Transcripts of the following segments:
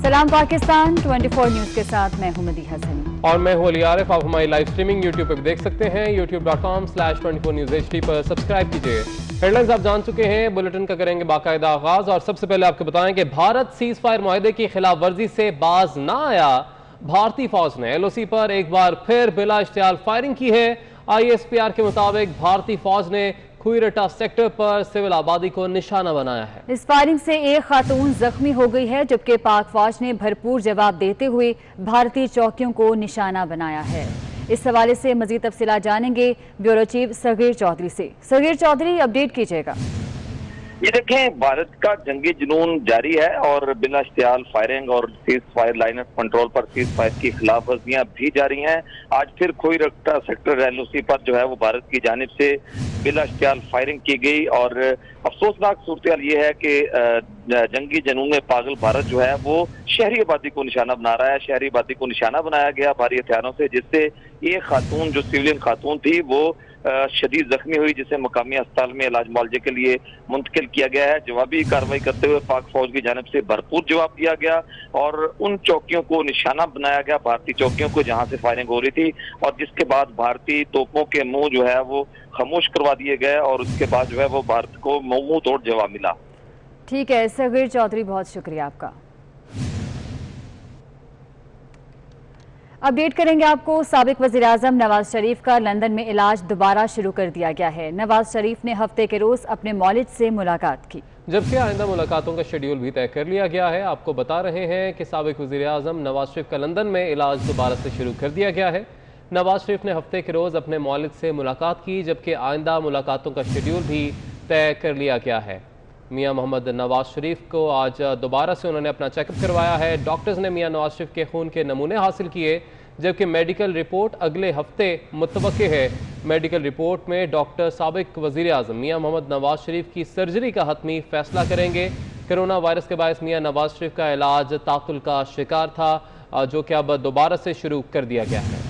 सलाम पाकिस्तान 24 न्यूज के साथ मैं हूं मदीहा सनी और मैं हूं अली आरिफ। आप हमारी लाइव स्ट्रीमिंग यूट्यूब पर भी देख सकते हैं। youtube.com/24 News HD पर सब्सक्राइब कीजिए। हेडलाइंस आप जान चुके हैं, बुलेटिन का करेंगे बाकायदा आगाज। और सबसे पहले आपको बताएं कि भारत सीज फायर मुआहदे की खिलाफ वर्जी से बाज ना आया। भारतीय फौज ने LOC पर एक बार फिर बिला इश्तियाल फायरिंग की है। ISPR के मुताबिक भारतीय फौज ने खुईरटा सेक्टर पर सिविल आबादी को निशाना बनाया है। इस फायरिंग से एक खातून जख्मी हो गई है, जबकि पाक फौज ने भरपूर जवाब देते हुए भारतीय चौकियों को निशाना बनाया है। इस हवाले से मजीद तफसीलात जानेंगे ब्यूरो चीफ सगीर चौधरी से। सगीर चौधरी, अपडेट कीजिएगा। ये देखें, भारत का जंगी जुनून जारी है और बिना इश्तियाल फायरिंग और cease fire line of control पर सीज फायर की खिलाफ वर्जियां भी जारी हैं। आज फिर खुईरटा सेक्टर LOC पर जो है वो भारत की जानिब से बिला इश्तियाल फायरिंग की गई। और अफसोसनाक सूरत ये है कि जंगी जुनून में पागल भारत जो है वो शहरी आबादी को निशाना बना रहा है। शहरी आबादी को निशाना बनाया गया भारी हथियारों से, जिससे एक खातून जो सिविलियन खातून थी वो शदीद जख्मी हुई, जिसे मकामी अस्पताल में इलाज मुआवजे के लिए मुंतकिल किया गया है। जवाबी कार्रवाई करते हुए पाक फौज की जानिब से भरपूर जवाब दिया गया और उन चौकियों को निशाना बनाया गया, भारतीय चौकियों को जहां से फायरिंग हो रही थी, और जिसके बाद भारतीय तोपों के मुंह जो है वो खामोश करवा दिए गए और उसके बाद जो है वो भारत को मुंह तोड़ जवाब मिला। ठीक है सगीर चौधरी, बहुत शुक्रिया आपका। अपडेट करेंगे आपको। साबिक वज़ीर-ए-आज़म नवाज शरीफ का लंदन में इलाज दोबारा शुरू कर दिया गया है। नवाज शरीफ ने हफ्ते के रोज अपने मौलिद से मुलाकात की, जबकि आइंदा मुलाकातों का शेड्यूल भी तय कर लिया गया है। आपको बता रहे हैं कि साबिक वज़ीर-ए-आज़म नवाज शरीफ का लंदन में इलाज दोबारा से शुरू कर दिया गया है। नवाज शरीफ ने हफ्ते के रोज अपने मौलिद से मुलाकात की, जबकि आइंदा मुलाकातों का शेड्यूल भी तय कर लिया गया है। मियां मोहम्मद नवाज शरीफ को आज दोबारा से उन्होंने अपना चेकअप करवाया है। डॉक्टर्स ने मियां नवाज शरीफ के खून के नमूने हासिल किए, जबकि मेडिकल रिपोर्ट अगले हफ्ते मुतवक्के है। मेडिकल रिपोर्ट में डॉक्टर साबिक वज़ीर-ए-आज़म मियां मोहम्मद नवाज शरीफ की सर्जरी का हतमी फैसला करेंगे। कोरोना वायरस के बायस मियां नवाज शरीफ का इलाज ताकुल का शिकार था, जो कि अब दोबारा से शुरू कर दिया गया है।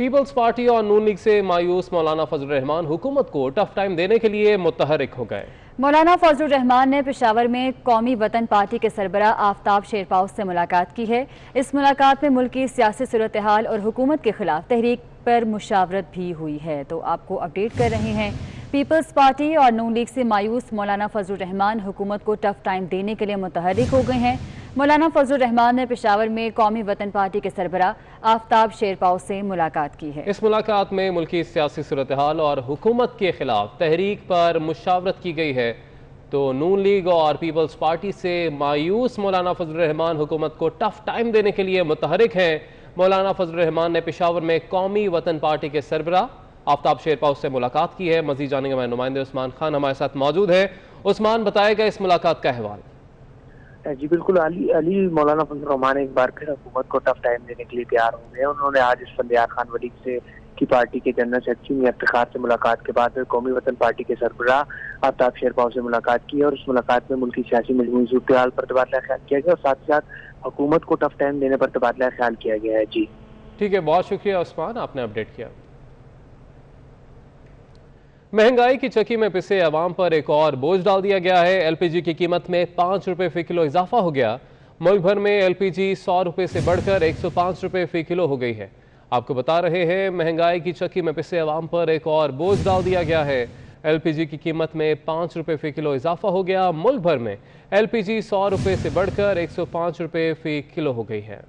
पीपल्स पार्टी और नून लीग से मायूस मौलाना फजलुर रहमान हुकूमत को टफ टाइम देने के लिए मुतहरिक हो गए। मौलाना फजलुर रहमान ने पेशावर में कौमी वतन पार्टी के सरबराह आफ्ताब शेरपाव से मुलाकात की है। इस मुलाकात में मुल्क की सियासी सूरत हाल और हुकूमत के खिलाफ तहरीक पर मुशावरत भी हुई है। तो आपको अपडेट कर रहे हैं। पीपल्स पार्टी और नून लीग से मायूस मौलाना फजलुर रहमान हुकूमत को टफ टाइम देने के लिए मुतहरिक हो गए हैं। मौलाना फजलुर रहमान ने पेशावर में कौमी वतन पार्टी के सरबराह आफ्ताब शेरपाव से मुलाकात की है। इस मुलाकात में मुल्की सियासी सूरत हाल और हुकूमत के खिलाफ तहरीक पर मुशावरत की गई है। तो नून लीग और पीपल्स पार्टी से मायूस मौलाना फजलुर रहमान हुकूमत को टफ टाइम देने के लिए मुतहरिक हैं। मौलाना फजलुर रहमान ने पेशावर में कौमी वतन पार्टी के सरबराह आफ्ताब शेरपाव से मुलाकात की है। मजीद जानेंगे हमारे नुमाइंदे उस्मान खान हमारे साथ मौजूद है। उस्मान, बताएगा इस मुलाकात का अहवाल। जी बिल्कुल, अली मौलाना फजलुर रहमान एक बार फिर हुकूमत को टफ टाइम देने के लिए तैयार हो गए। उन्होंने आज इस्फंदियार खान वली से की पार्टी के जनरल सेक्रेटरी मियां इफ्तिखार से मुलाकात के बाद कौमी वतन पार्टी के सरबराह आफ्ताब शेरपाव से मुलाकात की और उस मुलाकात में मुल्की सियासी मजमूई सूरत हाल पर तबादला ख्याल किया गया और साथ ही साथ हुकूमत को टफ टाइम देने पर तबादला ख्याल किया गया है। जी ठीक है, बहुत शुक्रिया उस्मान, आपने अपडेट किया। महंगाई की चक्की में पिसे अवाम पर एक और बोझ डाल दिया गया है। LPG की कीमत में 5 रुपये फी किलो इजाफा हो गया। मुल्क भर में LPG 100 रुपये से बढ़कर 105 रुपये फी किलो हो गई है। आपको बता रहे हैं, महंगाई की चक्की में पिसे अवाम पर एक और बोझ डाल दिया गया है। LPG की कीमत में 5 रुपये फी किलो इजाफा हो गया। मुल्क भर में LPG 100 रुपये से बढ़कर 105 रुपये फी किलो हो गई है।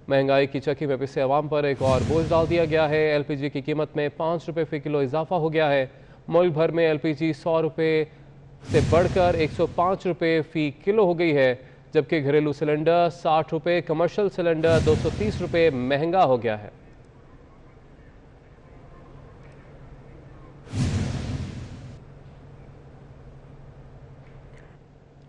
महंगाई की चक्की में पिसे अवाम पर एक और बोझ डाल दिया गया है। LPG की कीमत में 5 रुपये फी किलो इजाफा हो गया है। मुल्क भर में LPG 100 रुपये से बढ़कर 105 रुपये फी किलो हो गई है, जबकि घरेलू सिलेंडर 60 रुपये, कमर्शियल सिलेंडर 230 रुपये महंगा हो गया है।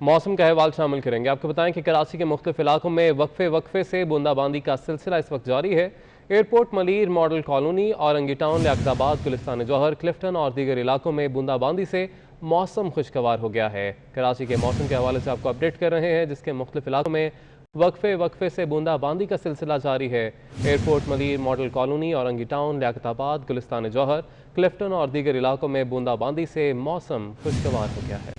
मौसम का अहवाल शामिल करेंगे। आपको बताएं कि कराची के मुख्तलिफ इलाकों में वक्फे से बूंदाबांदी का सिलसिला इस वक्त जारी है। Airport, Malir, model colony, Orangi town, Liaquatabad, Gulistan Jauhar, Clifton और दीगर इलाकों में बूंदाबांदी से मौसम खुशगवार हो गया है। कराची के मौसम के हवाले से आपको अपडेट कर रहे हैं, जिसके मुख्तलिफ इलाकों में वक्फे वक्फे से बूंदाबांदी का सिलसिला जारी है। Airport, Malir model colony, Orangi town, Liaquatabad, Gulistan Jauhar, Clifton और दीगर इलाकों में बूंदाबांदी से मौसम खुशगवार हो गया है।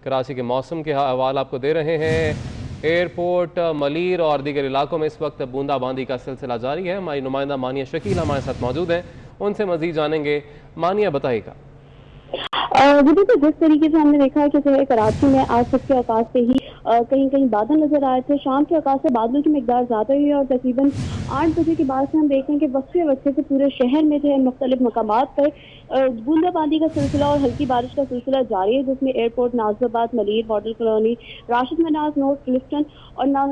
कराची के मौसम के हवाल आपको दे रहे हैं। एयरपोर्ट, मलीर और दीगर इलाकों में इस वक्त बूंदाबांदी का सिलसिला जारी है। हमारी नुमाइंदा मानिया शकील हमारे साथ मौजूद हैं, उनसे मजीद जानेंगे। मानिया, बताइएगा। तो जिस तरीके से हमने देखा है कि जो है कराची में आज सुबह के आकाश से ही कहीं कहीं बादल नजर आए थे, शाम के आकाश से बादलों की मिकदार ज्यादा हुई है और तकरीबन 8 बजे के बाद से हम देख रहे हैं कि वक्फे वक्फे से पूरे शहर में जो है मुख्तलिफ मकामात पर बूंदाबांदी का सिलसिला और हल्की बारिश का सिलसिला जारी है, जिसमें airport, Najibabad, Malir model colony, Rashid Minhas नोट, क्लिफ्टन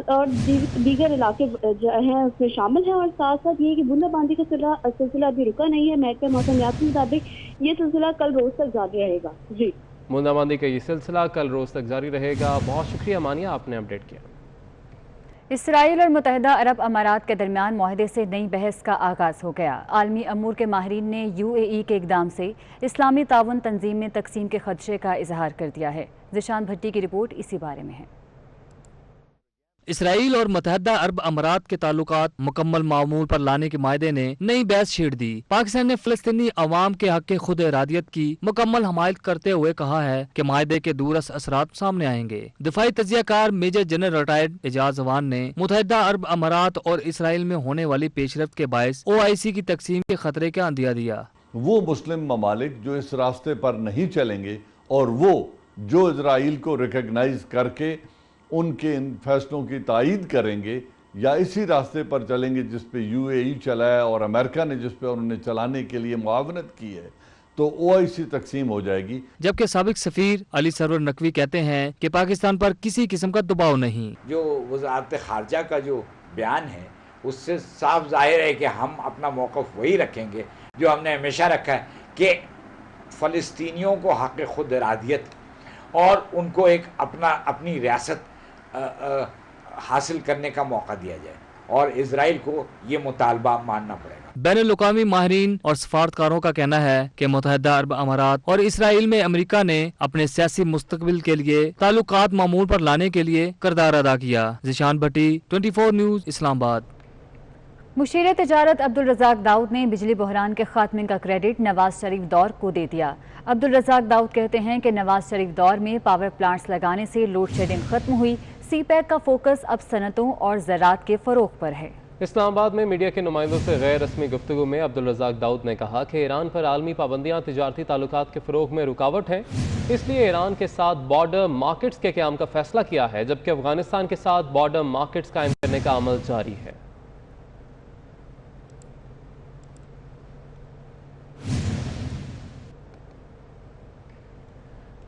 और दीगर इलाके जो हैं उसमें शामिल हैं। और साथ साथ ये कि बूंदाबांदी का सिलसिला अभी रुका नहीं है। महकमा मौसमियात के मुताबिक ये सिलसिला कल रोज तक जारी रहेगा। जी, बूंदाबांदी का ये सिलसिला कल रोज तक जारी रहेगा। बहुत शुक्रिया मानिया, आपने अपडेट किया। इसराइल और मुत्तहिदा अरब अमारात के दरमियान मुआहदे से नई बहस का आगाज़ हो गया। आलमी अमूर के माहिरीन ने UAE के इकदाम से इस्लामी ताउन तंजीम में तकसीम के खदशे का इजहार कर दिया है। जिशान भट्टी की रिपोर्ट इसी बारे में है। इसराइल और मुत्तहिदा अरब अमारात के ताल्लुकात मुकम्मल मामूल पर लाने के मायदे ने नई बहस छेड़ दी। पाकिस्तान ने फ़लस्तीनी अवाम के हक के खुद इरादियत की मुकम्मल हमायत करते हुए कहा है कि मायदे के दूरस असरात सामने आएंगे। दिफाई तजियाकार major general retired Aijaz Awan ने मुत्तहिदा अरब अमारात और इसराइल में होने वाली पेशरफ्त के बायस OIC की तकसीम के खतरे का अंदिया दिया। वो मुस्लिम ममालिक जो इस रास्ते पर नहीं चलेंगे और वो जो इसराइल को रिकग्नाइज करके उनके इन फैसलों की तायीद करेंगे या इसी रास्ते पर चलेंगे जिस पे UAE चला है और अमेरिका ने जिस पे उन्होंने चलाने के लिए मुआवनत की है, तो OIC तकसीम हो जाएगी। जबकि साबिक सफीर अली सरवर नकवी कहते हैं कि पाकिस्तान पर किसी किस्म का दबाव नहीं। जो वज़ारत ख़ारजा का जो बयान है उससे साफ जाहिर है कि हम अपना मौक़िफ़ वही रखेंगे जो हमने हमेशा रखा है कि फ़लस्तीनियों को हक़ खुद इरादियत और उनको एक अपनी रियासत हासिल करने का मौका दिया जाए और इजराइल को ये मुतालबा मानना पड़ेगा। बैनुल-अक़वामी माहिरीन और सफारतकारों का कहना है कि मुत्तहिदा अरब अमारात और इसराइल में अमेरिका ने अपने सियासी मुस्तकबिल के लिए ताल्लुकात मामूल पर लाने के लिए किरदार अदा किया। जिशान भट्टी, 24 न्यूज़, इस्लामाबाद। मुशीर तिजारत अब्दुल रज़ाक दाऊद ने बिजली बहरान के खात्मे का क्रेडिट नवाज शरीफ दौर को दे दिया। अब्दुल रज़ाक दाऊद कहते हैं कि नवाज शरीफ दौर में पावर प्लांट्स लगाने से लोड शेडिंग खत्म हुई। CPEC का फोकस अब सनतों और ज़राअत के फ़रोग़ पर है। इस्लामाबाद में मीडिया के नुमाइंदों से गैर रस्मी गुफ्तगू में अब्दुल रज़ाक दाऊद ने कहा कि ईरान पर आलमी पाबंदियाँ तिजारती ताल्लुकात के फ़रोग़ में रुकावट हैं, इसलिए ईरान के साथ बॉर्डर मार्केट्स के क़याम का फैसला किया है, जबकि अफगानिस्तान के साथ बॉर्डर मार्केट्स कायम करने का अमल जारी है।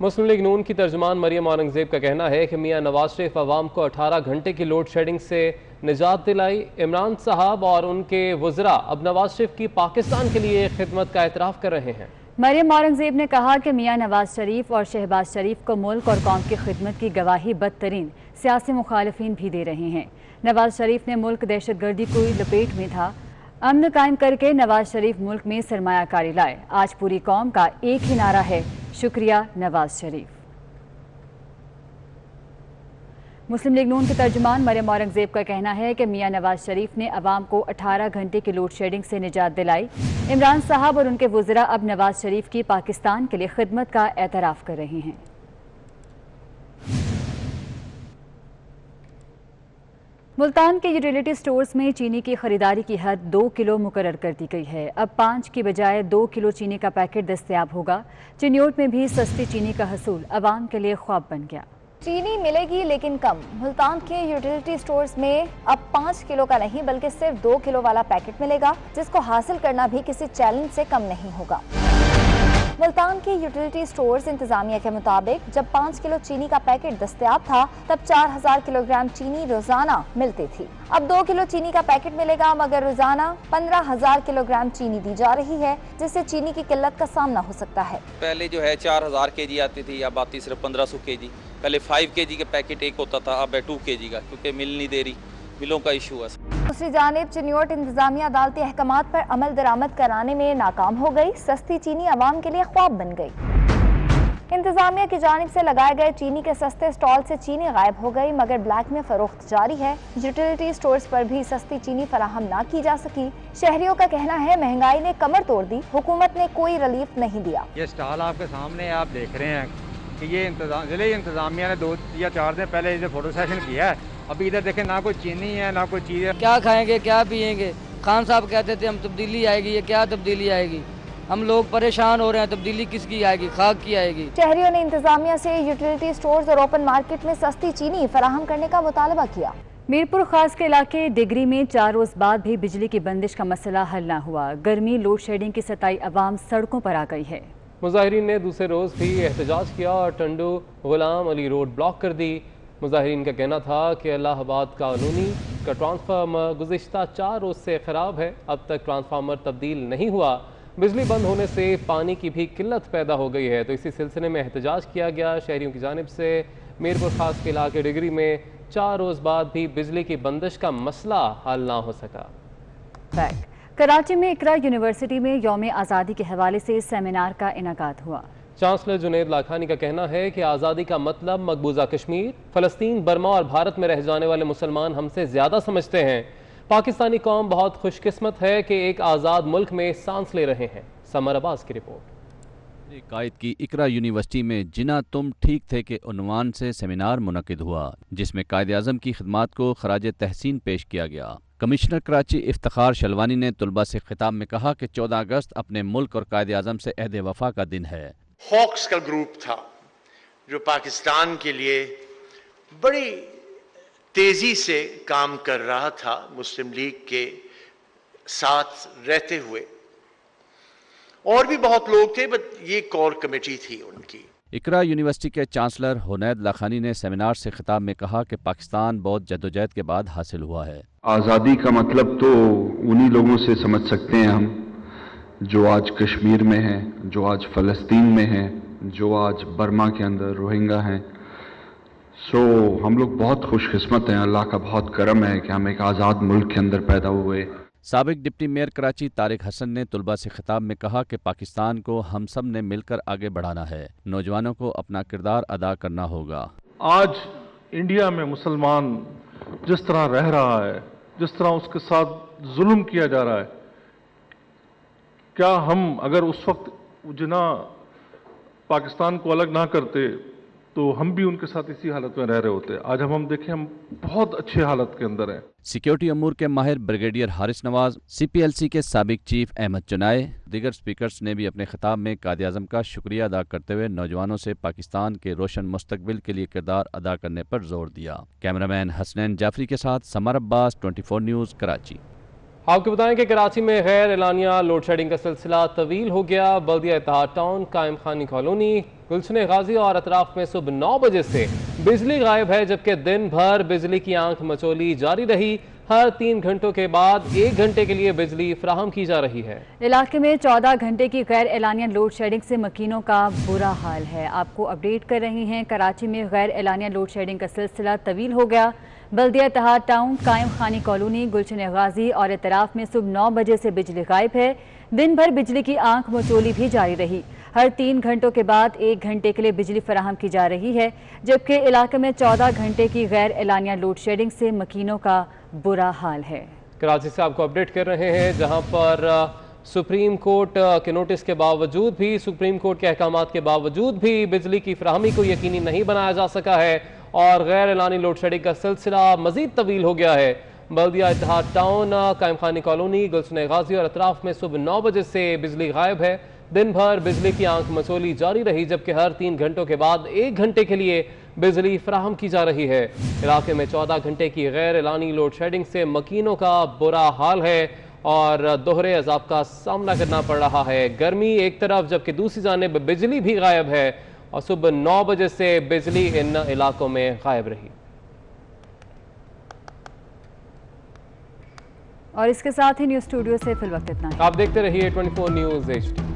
मुस्लिम लीग नून की तर्जुमान मरियम औरंगजेब का कहना है कि मियां नवाज शरीफ अवाम को 18 घंटे की लोड शेडिंग से निजात दिलाई। इमरान साहब और उनके वज़रा अब नवाज शरीफ की पाकिस्तान के लिए खिदमत का एतराफ़ कर रहे हैं। मरियम औरंगजेब ने कहा कि मियां नवाज शरीफ और शहबाज शरीफ को मुल्क और कौम की खिदमत की गवाही बदतरीन सियासी मुखालिफिन भी दे रहे हैं। नवाज शरीफ ने मुल्क दहशतगर्दी को लपेट में था, अमन कायम करके नवाज शरीफ मुल्क में सरमायाकारी लाए। आज पूरी कौम का एक ही नारा है, शुक्रिया नवाज शरीफ। मुस्लिम लीग नून के तर्जुमान मरियम औरंगजेब का कहना है कि मियां नवाज शरीफ ने अवाम को 18 घंटे की लोड शेडिंग से निजात दिलाई। इमरान साहब और उनके वज़रा अब नवाज शरीफ की पाकिस्तान के लिए खिदमत का एतराफ़ कर रहे हैं। मुल्तान के यूटिलिटी स्टोर्स में चीनी की खरीदारी की हद 2 किलो मुकर्रर कर दी गई है। अब 5 की बजाय 2 किलो चीनी का पैकेट दस्तयाब होगा। चिन्योट में भी सस्ती चीनी का हसूल अवाम के लिए ख्वाब बन गया। चीनी मिलेगी लेकिन कम। मुल्तान के यूटिलिटी स्टोर्स में अब 5 किलो का नहीं बल्कि सिर्फ 2 किलो वाला पैकेट मिलेगा, जिसको हासिल करना भी किसी चैलेंज से कम नहीं होगा। मुल्तान के यूटिलिटी स्टोर्स इंतजामिया के मुताबिक जब 5 किलो चीनी का पैकेट दस्तयाब था तब 4000 किलोग्राम चीनी रोजाना मिलती थी। अब 2 किलो चीनी का पैकेट मिलेगा, मगर रोजाना 15000 किलोग्राम चीनी दी जा रही है, जिससे चीनी की किल्लत का सामना हो सकता है। पहले जो है 4000 kg आती थी, अब आती सिर्फ 1500 kg। पहले 5 kg के पैकेट एक होता था, अब है 2 kg का, क्योंकि मिल नहीं दे रही, मिलों का इशू है। दूसरी जानिब चिन्योट इंतजामिया अदालती अहकामात पर अमल दरामद कराने में नाकाम हो गई। सस्ती चीनी अवाम के लिए ख्वाब बन गई। इंतजामिया की जानिब से लगाए गए चीनी के सस्ते स्टॉल से चीनी गायब हो गई, मगर ब्लैक में फरोख्त जारी है। यूटिलिटी स्टोर्स पर भी सस्ती चीनी फराहम ना की जा सकी। शहरियों का कहना है महंगाई ने कमर तोड़ दी, हुकूमत ने कोई रिलीफ नहीं दिया। ये स्टॉल आपके सामने आप देख रहे हैं कि ये जिले इंतजामिया ने 2 या 4 दिन पहले इधर फोटो सेशन किया है। अभी इधर देखें ना कोई चीनी है ना कोई चीज़ है। क्या खाएंगे क्या पियेंगे? खान साहब कहते थे हम तब्दीली आएगी, ये क्या तब्दीली आएगी? हम लोग परेशान हो रहे हैं, तब्दीली किसकी आएगी? खाक की आएगी। शहरियों ने इंतजामिया से यूटिलिटी स्टोर्स और ओपन मार्केट में सस्ती चीनी फराहम करने का मुतालबा किया। मीरपुर खास के इलाके डिगरी में 4 रोज बाद भी बिजली की बंदिश का मसला हल न हुआ। गर्मी लोड शेडिंग की सताई अवाम सड़कों पर आ गई है। मुजाहिरीन ने दूसरे रोज भी एहतजाज किया और टंडू गुलाम अली रोड ब्लॉक कर दी। मुजाहिरीन का कहना था कि इलाहाबाद कॉलोनी का ट्रांसफार्मर गुज़िश्ता 4 रोज से ख़राब है, अब तक ट्रांसफार्मर तब्दील नहीं हुआ। बिजली बंद होने से पानी की भी किल्लत पैदा हो गई है, तो इसी सिलसिले में एहतजाज किया गया शहरियों की जानिब से। मीरपुर खास के इलाके डिगरी में 4 रोज बाद भी बिजली की बंदिश का मसला हल ना हो सका। कराची में इकरा यूनिवर्सिटी में यौम आज़ादी के हवाले से सेमिनार का इनेकाद हुआ। चांसलर जुनैद लाखानी का कहना है कि आज़ादी का मतलब मकबूजा कश्मीर, फ़लस्तीन, बर्मा और भारत में रह जाने वाले मुसलमान हमसे ज़्यादा समझते हैं। पाकिस्तानी कौम बहुत खुशकिस्मत है कि एक आज़ाद मुल्क में सांस ले रहे हैं। समर अब्बास की रिपोर्ट। कायद की इकरा यूनिवर्सिटी में जिना तुम ठीक थे के उन्वान से सेमिनार मुनक़िद हुआ, जिसमें कायद आज़म की खिदमात को खराज तहसीन पेश किया गया। कमिश्नर कराची इफ्तिखार शलवानी ने तुलबा से खिताब में कहा कि 14 अगस्त अपने मुल्क और कायद आज़म से अहद वफा का दिन है। हॉक्स का ग्रुप था जो पाकिस्तान के लिए बड़ी तेजी से काम कर रहा था, मुस्लिम लीग के साथ रहते हुए। और भी बहुत लोग थे, बट ये कोर कमेटी थी उनकी। इकरा यूनिवर्सिटी के चांसलर हुनैद लाखानी ने सेमिनार से खिताब में कहा कि पाकिस्तान बहुत जद्दोजहद के बाद हासिल हुआ है। आज़ादी का मतलब तो उन्हीं लोगों से समझ सकते हैं हम जो आज कश्मीर में हैं, जो आज फ़लस्तीन में हैं, जो आज बर्मा के अंदर रोहिंगा हैं। हम लोग बहुत खुशकिस्मत हैं, अल्लाह का बहुत करम है कि हम एक आज़ाद मुल्क के अंदर पैदा हुए। साबिक डिप्टी मेयर कराची तारिक हसन ने तुलबा से खिताब में कहा कि पाकिस्तान को हम सब ने मिलकर आगे बढ़ाना है, नौजवानों को अपना किरदार अदा करना होगा। आज इंडिया में मुसलमान जिस तरह रह रहा है, जिस तरह उसके साथ जुल्म किया जा रहा है, क्या हम अगर उस वक्त जिना पाकिस्तान को अलग ना करते तो हम भी उनके साथ इसी हालत में रह रहे होते। आज हम देखें हम बहुत अच्छे हालत के अंदर हैं। सिक्योरिटी अमूर के माहिर ब्रिगेडियर हारिस नवाज, CPLC के साबिक चीफ अहमद चुनाए, दीगर स्पीकर्स ने भी अपने खिताब में कायद आज़म का शुक्रिया अदा करते हुए नौजवानों से पाकिस्तान के रोशन मुस्तकबिल के लिए किरदार अदा करने पर जोर दिया। कैमरामैन हसनैन जाफरी के साथ समर अब्बास, 24 न्यूज़ कराची। आपको बताएं कि कराची में गैर एलानिया लोड शेडिंग का सिलसिला तवील हो गया। बल्दिया इत्तेहाद टाउन, कायम खानी कॉलोनी, गुलशन गाजी और अतराफ में सुबह 9 बजे से बिजली गायब है, जबकि दिन भर बिजली की आंख मचोली जारी रही। हर 3 घंटों के बाद 1 घंटे के लिए बिजली फराहम की जा रही है। इलाके में 14 घंटे की गैर एलानिया लोड शेडिंग से मकीनों का बुरा हाल है। आपको अपडेट कर रही हैं, कराची में गैर एलानिया लोड शेडिंग का सिलसिला तवील हो गया। बल्दिया इत्तेहाद टाउन, कायम खानी कॉलोनी, गुलशन गाजी और इतराफ में सुबह 9 बजे से बिजली गायब है। दिन भर बिजली की आंख मचोली भी जारी रही। हर 3 घंटों के बाद 1 घंटे के लिए बिजली फराहम की जा रही है, जबकि इलाके में 14 घंटे की गैर एलानिया लोड शेडिंग से मकीनों का बुरा हाल है। कराची से आपको अपडेट कर रहे हैं, जहां पर सुप्रीम कोर्ट के नोटिस के बावजूद भी, सुप्रीम कोर्ट के अहकामात के बावजूद भी बिजली की फराहमी को यकीनी नहीं बनाया जा सका है और गैर एलानी लोड शेडिंग का सिलसिला मजीद तवील हो गया है। बल्दिया इत्तेहाद टाउन, कायम खानी कॉलोनी, गुलशन गाजी और अतराफ में सुबह 9 बजे से बिजली गायब है। दिन भर बिजली की आंख मचोली जारी रही, जबकि हर 3 घंटों के बाद 1 घंटे के लिए बिजली फराहम की जा रही है। इलाके में 14 घंटे की गैर एलानी लोड शेडिंग से मकीनों का बुरा हाल है और दोहरे अजाब का सामना करना पड़ रहा है। गर्मी एक तरफ, जबकि दूसरी जानिब बिजली भी गायब है और सुबह 9 बजे से बिजली इन इलाकों में गायब रही। और इसके साथ ही न्यूज़ स्टूडियो से फिल वक्त इतना ही। आप देखते रहिए 24 न्यूज़ HD।